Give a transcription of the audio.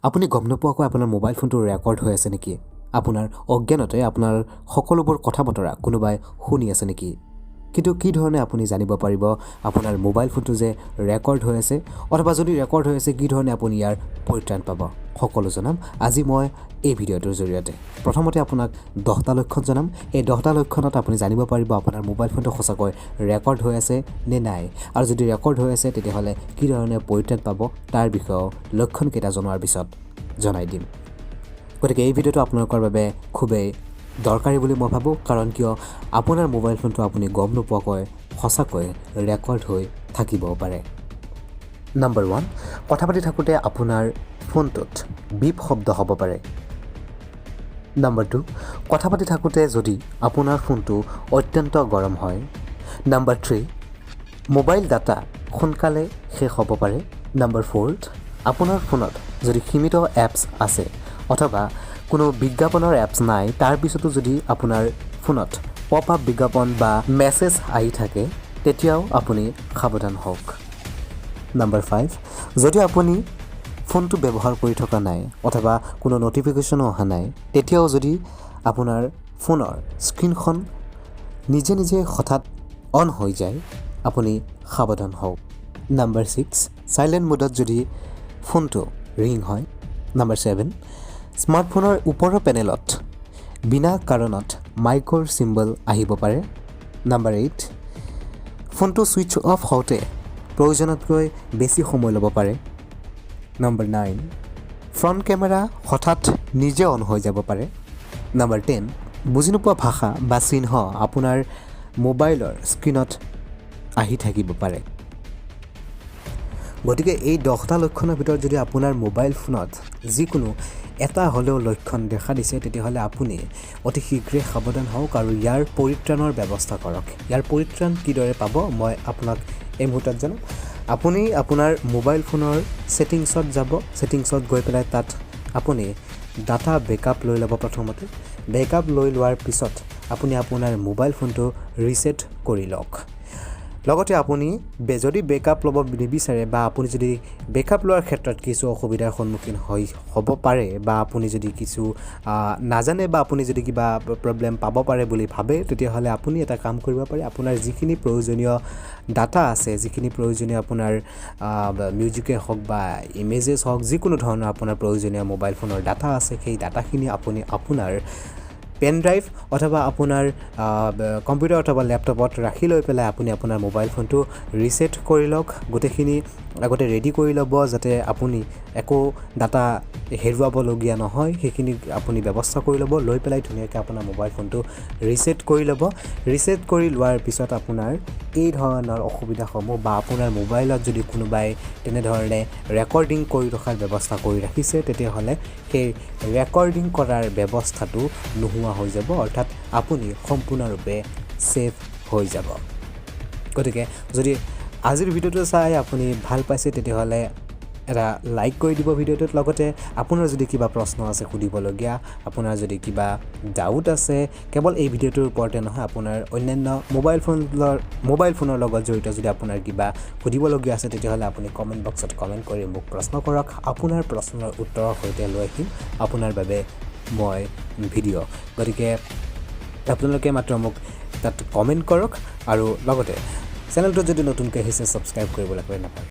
আপুনি গম নোপোৱাকৈ আপোনাৰ মোবাইল ফোনটো ৰেকৰ্ড হৈ আছে নেকি? আপোনাৰ অজ্ঞানতে আপোনাৰ সকলোবোৰ কথা বতৰা কোনোবাই শুনি আছে নেকি? কিন্তু কি ধৰণে আপুনি জানিব পাৰিব আপোনাৰ মোবাইল ফোনটো যে ৰেকৰ্ড হৈ আছে, অথবা যদি ৰেকৰ্ড হৈ আছে কি ধৰণে আপুনি ইয়াৰ পৰিত্ৰাণ পাব? সকলো জনাম আজি মই এই ভিডিঅ'টোৰ জৰিয়তে। প্ৰথমতে আপোনাক 10টা লক্ষণ জনাম। এই 10টা লক্ষণত আপুনি জানিব পাৰিব আপোনাৰ মোবাইল ফোনটো সঁচাকৈ ৰেকৰ্ড হৈ আছে নে নাই, আৰু যদি ৰেকৰ্ড হৈ আছে তেতিয়াহ'লে কি ধৰণে পৰিত্ৰাণ পাব তাৰ বিষয়েও লক্ষণকেইটা জনোৱাৰ পিছত জনাই দিম। গতিকে এই ভিডিঅ'টো আপোনালোকৰ বাবে খুবেই দৰকাৰী বুলি মই ভাবোঁ, কাৰণ কিয় আপোনাৰ মোবাইল ফোনটো আপুনি গম নোপোৱাকৈ সঁচাকৈ ৰেকৰ্ড হৈ থাকিবও পাৰে। নম্বৰ 1, কথা পাতি থাকোঁতে আপোনাৰ ফোনটোত বিপ শব্দ হ'ব পাৰে। নম্বৰ 2, কথা পাতি থাকোঁতে যদি আপোনাৰ ফোনটো অত্যন্ত গৰম হয়। নম্বৰ 3, মোবাইল ডাটা সোনকালে শেষ হ'ব পাৰে। নম্বৰ 4, আপোনাৰ ফোনত যদি সীমিত এপছ আছে অথবা কোনো বিজ্ঞাপনৰ এপছ নাই, তাৰপিছতো যদি আপোনাৰ ফোনত পপ আপ বিজ্ঞাপন বা মেছেজ আহি থাকে তেতিয়াও আপুনি সাৱধান হওক। নম্বৰ 5, যদি আপুনি ফোনটো ব্যৱহাৰ কৰি থকা নাই অথবা কোনো ন'টিফিকেশ্যনো অহা নাই, তেতিয়াও যদি আপোনাৰ ফোনৰ স্ক্ৰীণখন নিজে নিজে হঠাৎ অন হৈ যায়, আপুনি সাৱধান হওক। নম্বৰ 6, চাইলেণ্ট মোডত যদি ফোনটো ৰিং হয়। নম্বৰ 7, স্মাৰ্টফোনৰ ওপৰৰ পেনেলত বিনা কাৰণত মাইকৰ চিম্বল আহিব পাৰে। নম্বৰ 8, ফোনটো ছুইচ অফ হওঁতে প্ৰয়োজনতকৈ বেছি সময় ল'ব পাৰে। নম্বৰ 9, ফ্ৰণ্ট কেমেৰা হঠাৎ নিজে অন হৈ যাব পাৰে। নম্বৰ 10, বুজি নোপোৱা ভাষা বা চিহ্ন আপোনাৰ মোবাইলৰ স্ক্ৰীণত আহি থাকিব পাৰে। গতিকে এই 10টা লক্ষণৰ ভিতৰত যদি আপোনাৰ মোবাইল ফোনত যিকোনো এটা হ'লেও লক্ষণ দেখা দিছে, তেতিয়াহ'লে আপুনি অতি শীঘ্ৰে সাৱধান হওক আৰু ইয়াৰ পৰিত্ৰাণৰ ব্যৱস্থা কৰক। ইয়াৰ পৰিত্ৰাণ কিদৰে পাব মই আপোনাক এই মুহূৰ্তত জনাম। আপুনি আপোনাৰ মোবাইল ফোনৰ ছেটিংছত যাব। ছেটিংছত গৈ পেলাই তাত আপুনি ডাটা বেকআপ লৈ ল'ব। প্ৰথমতে বেকআপ লৈ লোৱাৰ পিছত আপুনি আপোনাৰ মোবাইল ফোনটো ৰিছেট কৰি লওক। লগতে আপুনি যদি বেকআপ ল'ব নিবিচাৰে বা আপুনি যদি বেকআপ লোৱাৰ ক্ষেত্ৰত কিছু অসুবিধাৰ সন্মুখীন হ'ব পাৰে বা আপুনি যদি কিছু নাজানে বা আপুনি যদি কিবা প্ৰব্লেম পাব পাৰে বুলি ভাবে, তেতিয়াহ'লে আপুনি এটা কাম কৰিব পাৰে। আপোনাৰ যিখিনি প্ৰয়োজনীয় ডাটা আছে, যিখিনি প্ৰয়োজনীয় আপোনাৰ মিউজিকে হওক বা ইমেজেছ হওক, যিকোনো ধৰণৰ আপোনাৰ প্ৰয়োজনীয় মোবাইল ফোনৰ ডাটা আছে, সেই ডাটাখিনি আপুনি আপোনাৰ পেন ড্ৰাইভ অথবা আপোনাৰ কম্পিউটাৰ অথবা লেপটপত ৰাখি লৈ পেলাই আপুনি আপোনাৰ মোবাইল ফোনটো ৰিছেট কৰি লওক। গোটেইখিনি আগতে ৰেডি কৰি ল'ব, যাতে আপুনি একো ডাটা হেৰুৱাবলগীয়া নহয়। সেইখিনি আপুনি ব্যৱস্থা কৰি ল'ব। লৈ পেলাই ধুনীয়াকৈ আপোনাৰ মোবাইল ফোনটো ৰিছেট কৰি ল'ব। ৰিছেট কৰি লোৱাৰ পিছত আপোনাৰ এই ধৰণৰ অসুবিধাসমূহ বা আপোনাৰ মোবাইলত যদি কোনোবাই তেনেধৰণে ৰেকৰ্ডিং কৰি ৰখাৰ ব্যৱস্থা কৰি ৰাখিছে, তেতিয়াহ'লে সেই ৰেকৰ্ডিং কৰাৰ ব্যৱস্থাটো নোহোৱা হৈ যাব, অৰ্থাৎ আপুনি সম্পূৰ্ণৰূপে ছেফ হৈ যাব। গতিকে যদি আজিৰ ভিডিঅ'টো চাই আপুনি ভাল পাইছে, তেতিয়াহ'লে এটা লাইক কৰি দিব ভিডিঅ'টোত। লগতে আপোনাৰ যদি কিবা প্ৰশ্ন আছে সুধিবলগীয়া, আপোনাৰ যদি কিবা ডাউট আছে, কেৱল এই ভিডিঅ'টোৰ ওপৰতে নহয়, আপোনাৰ অন্যান্য মোবাইল ফোনৰ লগত জড়িত যদি আপোনাৰ কিবা সুধিবলগীয়া আছে, তেতিয়াহ'লে আপুনি কমেণ্ট বক্সত কমেণ্ট কৰি মোক প্ৰশ্ন কৰক। আপোনাৰ প্ৰশ্নৰ উত্তৰৰ সৈতে লৈ আহিম আপোনাৰ বাবে মই ভিডিঅ'। গতিকে আপোনালোকে মাত্ৰ মোক তাত কমেণ্ট কৰক আৰু লগতে চেনেলটো যদি নতুনকৈ আহিছে ছাবস্ক্ৰাইব কৰিবলৈ নাপাহৰিব।